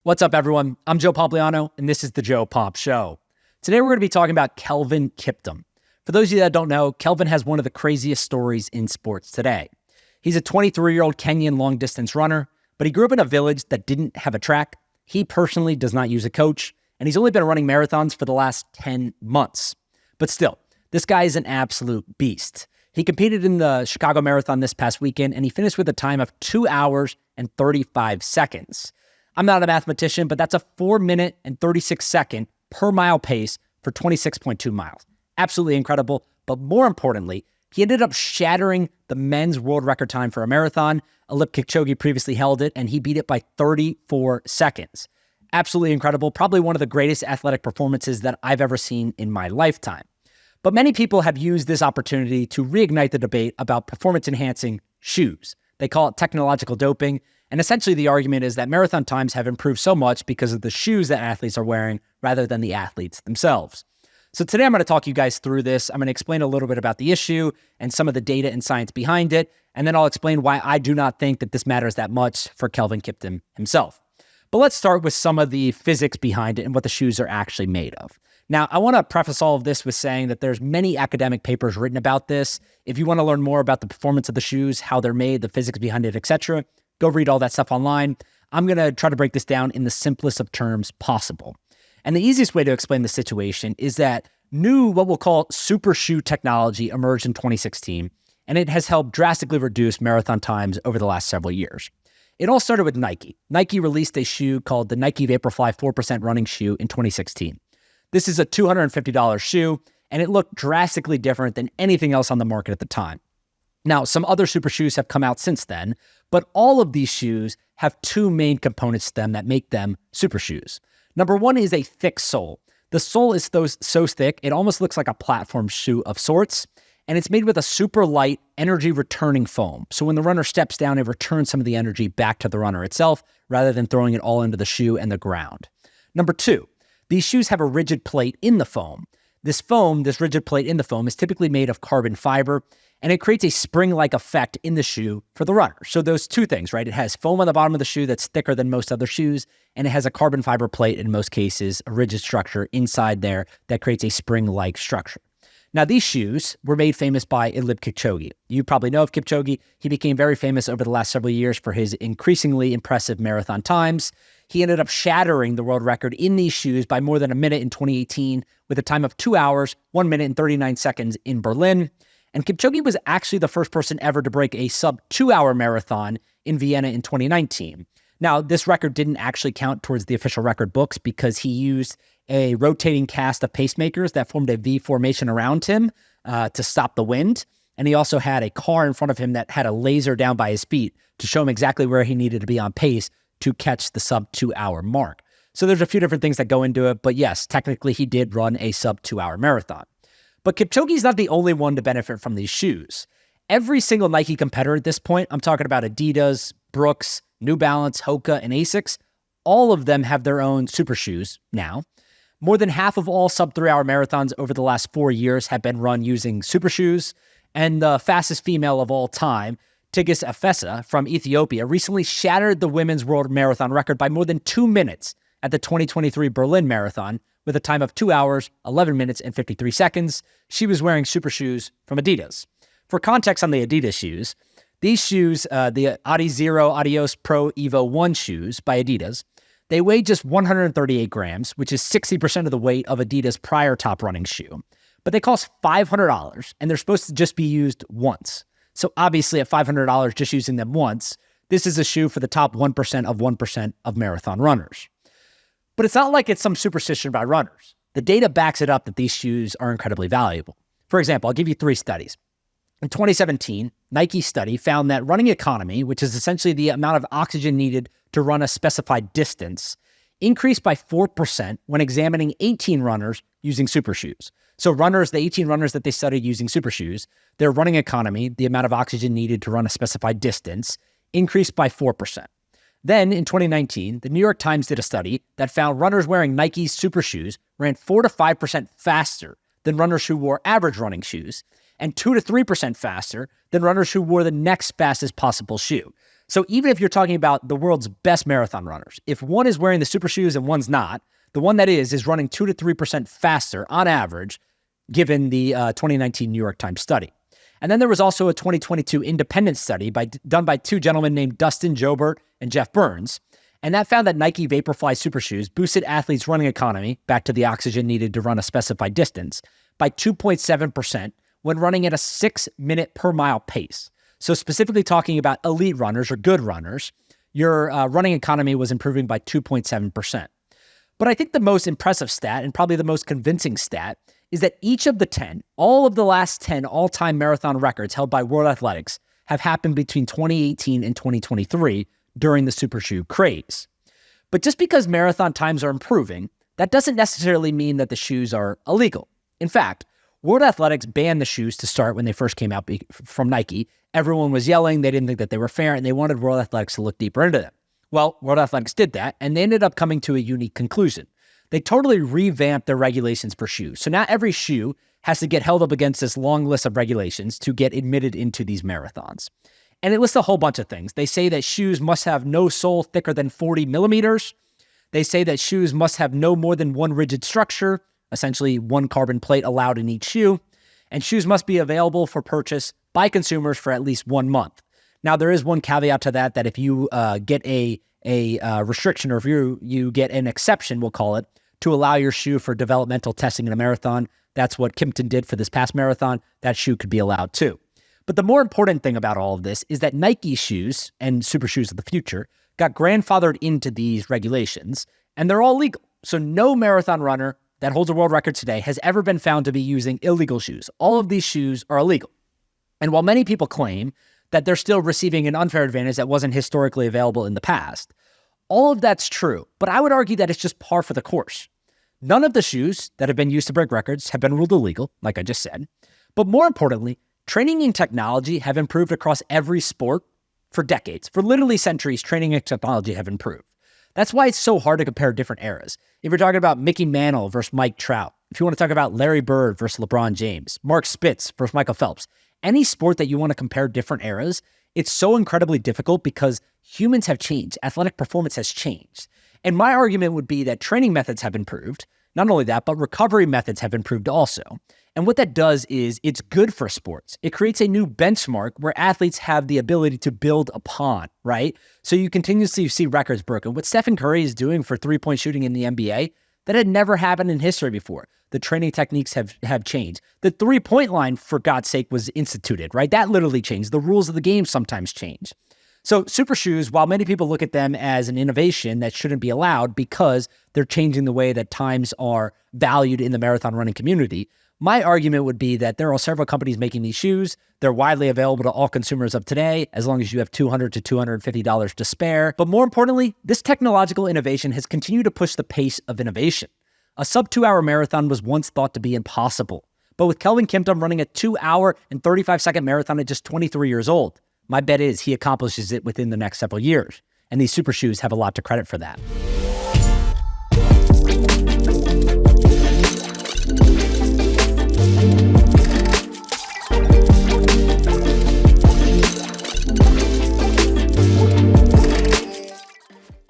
What's up, everyone? I'm Joe Pompliano, and this is the Joe Pomp Show. Today, we're going to be talking about Kelvin Kiptum. For those of you that don't know, Kelvin has one of the craziest stories in sports today. He's a 23-year-old Kenyan long-distance runner, but he grew up in a village that didn't have a track. He personally does not use a coach, and he's only been running marathons for the last 10 months. But still, this guy is an absolute beast. He competed in the Chicago Marathon this past weekend, and he finished with a time of 2 hours and 35 seconds. I'm not a mathematician, but that's a 4-minute and 36-second per mile pace for 26.2 miles. Absolutely incredible. But more importantly, he ended up shattering the men's world record time for a marathon. Eliud Kipchoge previously held it, and he beat it by 34 seconds. Absolutely incredible. Probably one of the greatest athletic performances that I've ever seen in my lifetime. But many people have used this opportunity to reignite the debate about performance-enhancing shoes. They call it technological doping. And essentially the argument is that marathon times have improved so much because of the shoes that athletes are wearing rather than the athletes themselves. So today I'm going to talk you guys through this. I'm going to explain a little bit about the issue and some of the data and science behind it. And then I'll explain why I do not think that this matters that much for Kelvin Kiptum himself. But let's start with some of the physics behind it and what the shoes are actually made of. Now, I want to preface all of this with saying that there's many academic papers written about this. If you want to learn more about the performance of the shoes, how they're made, the physics behind it, etc., go read all that stuff online. I'm going to try to break this down in the simplest of terms possible. And the easiest way to explain the situation is that new, what we'll call super shoe technology emerged in 2016, and it has helped drastically reduce marathon times over the last several years. It all started with Nike. Nike released a shoe called the Nike Vaporfly 4% running shoe in 2016. This is a $250 shoe, and it looked drastically different than anything else on the market at the time. Now, some other super shoes have come out since then, but all of these shoes have two main components to them that make them super shoes. Number one is a thick sole. The sole is so thick, it almost looks like a platform shoe of sorts, and it's made with a super light energy returning foam. So when the runner steps down, it returns some of the energy back to the runner itself rather than throwing it all into the shoe and the ground. Number two, these shoes have a rigid plate in the foam. This rigid plate in the foam is typically made of carbon fiber, and it creates a spring-like effect in the shoe for the runner. So those two things, right? It has foam on the bottom of the shoe that's thicker than most other shoes, and it has a carbon fiber plate, in most cases, a rigid structure inside there that creates a spring-like structure. Now, these shoes were made famous by Eliud Kipchoge. You probably know of Kipchoge. He became very famous over the last several years for his increasingly impressive marathon times. He ended up shattering the world record in these shoes by more than a minute in 2018 with a time of 2 hours, 1 minute and 39 seconds in Berlin. And Kipchoge was actually the first person ever to break a sub 2-hour marathon in Vienna in 2019. Now, this record didn't actually count towards the official record books because he used a rotating cast of pacemakers that formed a V formation around him to stop the wind. And he also had a car in front of him that had a laser down by his feet to show him exactly where he needed to be on pace to catch the sub 2-hour mark. So there's a few different things that go into it, but yes, technically he did run a sub 2-hour marathon. But Kipchoge's not the only one to benefit from these shoes. Every single Nike competitor at this point, I'm talking about Adidas, Brooks, New Balance, Hoka, and Asics, all of them have their own super shoes now. More than half of all sub 3-hour marathons over the last 4 years have been run using super shoes, and the fastest female of all time, Tigist Efesa from Ethiopia, recently shattered the women's world marathon record by more than 2 minutes at the 2023 Berlin Marathon with a time of 2 hours, 11 minutes, and 53 seconds. She was wearing super shoes from Adidas. For context on the Adidas shoes, these shoes, the Adizero Adios Pro Evo 1 shoes by Adidas, they weigh just 138 grams, which is 60% of the weight of Adidas' prior top running shoe. But they cost $500, and they're supposed to just be used once. So obviously at $500, just using them once, this is a shoe for the top 1% of marathon runners. But it's not like it's some superstition by runners. The data backs it up that these shoes are incredibly valuable. For example, I'll give you 3 studies. In 2017, Nike's study found that running economy, which is essentially the amount of oxygen needed to run a specified distance, increased by 4% when examining 18 runners using super shoes. So the 18 runners that they studied using super shoes, their running economy, the amount of oxygen needed to run a specified distance, increased by 4%. Then in 2019, the New York Times did a study that found runners wearing Nike's super shoes ran 4 to 5% faster than runners who wore average running shoes, and 2 to 3% faster than runners who wore the next fastest possible shoe. So even if you're talking about the world's best marathon runners, if one is wearing the super shoes and one's not, the one that is running 2 to 3% faster on average, given the 2019 New York Times study. And then there was also a 2022 independent study done by two gentlemen named Dustin Jobert and Jeff Burns. And that found that Nike Vaporfly super shoes boosted athletes' running economy, back to the oxygen needed to run a specified distance, by 2.7% when running at a 6-minute per mile pace. So specifically talking about elite runners or good runners, your running economy was improving by 2.7%. But I think the most impressive stat, and probably the most convincing stat, is that each of the 10, all of the last 10 all-time marathon records held by World Athletics have happened between 2018 and 2023 during the super shoe craze. But just because marathon times are improving, that doesn't necessarily mean that the shoes are illegal. In fact, World Athletics banned the shoes to start when they first came out from Nike. Everyone was yelling, they didn't think that they were fair, and they wanted World Athletics to look deeper into them. Well, World Athletics did that, and they ended up coming to a unique conclusion. They totally revamped their regulations for shoes. So now every shoe has to get held up against this long list of regulations to get admitted into these marathons. And it lists a whole bunch of things. They say that shoes must have no sole thicker than 40 millimeters. They say that shoes must have no more than one rigid structure, essentially one carbon plate allowed in each shoe. And shoes must be available for purchase by consumers for at least 1 month. Now, there is one caveat to that if you get a restriction, or if you get an exception, we'll call it, to allow your shoe for developmental testing in a marathon. That's what Kiptum did for this past marathon. That shoe could be allowed too. But the more important thing about all of this is that Nike shoes and super shoes of the future got grandfathered into these regulations, and they're all legal. So no marathon runner that holds a world record today has ever been found to be using illegal shoes. All of these shoes are illegal. And while many people claim that they're still receiving an unfair advantage that wasn't historically available in the past, all of that's true, but I would argue that it's just par for the course. None of the shoes that have been used to break records have been ruled illegal, like I just said. But more importantly, training and technology have improved across every sport for decades. For literally centuries, training and technology have improved. That's why it's so hard to compare different eras. If you're talking about Mickey Mantle versus Mike Trout, if you want to talk about Larry Bird versus LeBron James, Mark Spitz versus Michael Phelps, any sport that you want to compare different eras, it's so incredibly difficult because humans have changed. Athletic performance has changed. And my argument would be that training methods have improved. Not only that, but recovery methods have improved also. And what that does is it's good for sports. It creates a new benchmark where athletes have the ability to build upon, right? So you continuously see records broken. What Stephen Curry is doing for three-point shooting in the NBA, that had never happened in history before. The training techniques have changed. The three-point line, for God's sake, was instituted, right? That literally changed. The rules of the game sometimes change. So super shoes, while many people look at them as an innovation that shouldn't be allowed because they're changing the way that times are valued in the marathon running community, my argument would be that there are several companies making these shoes. They're widely available to all consumers of today, as long as you have $200 to $250 to spare. But more importantly, this technological innovation has continued to push the pace of innovation. A sub 2-hour marathon was once thought to be impossible. But with Kelvin Kiptum running a 2-hour and 35-second marathon at just 23 years old, my bet is he accomplishes it within the next several years. And these super shoes have a lot to credit for that.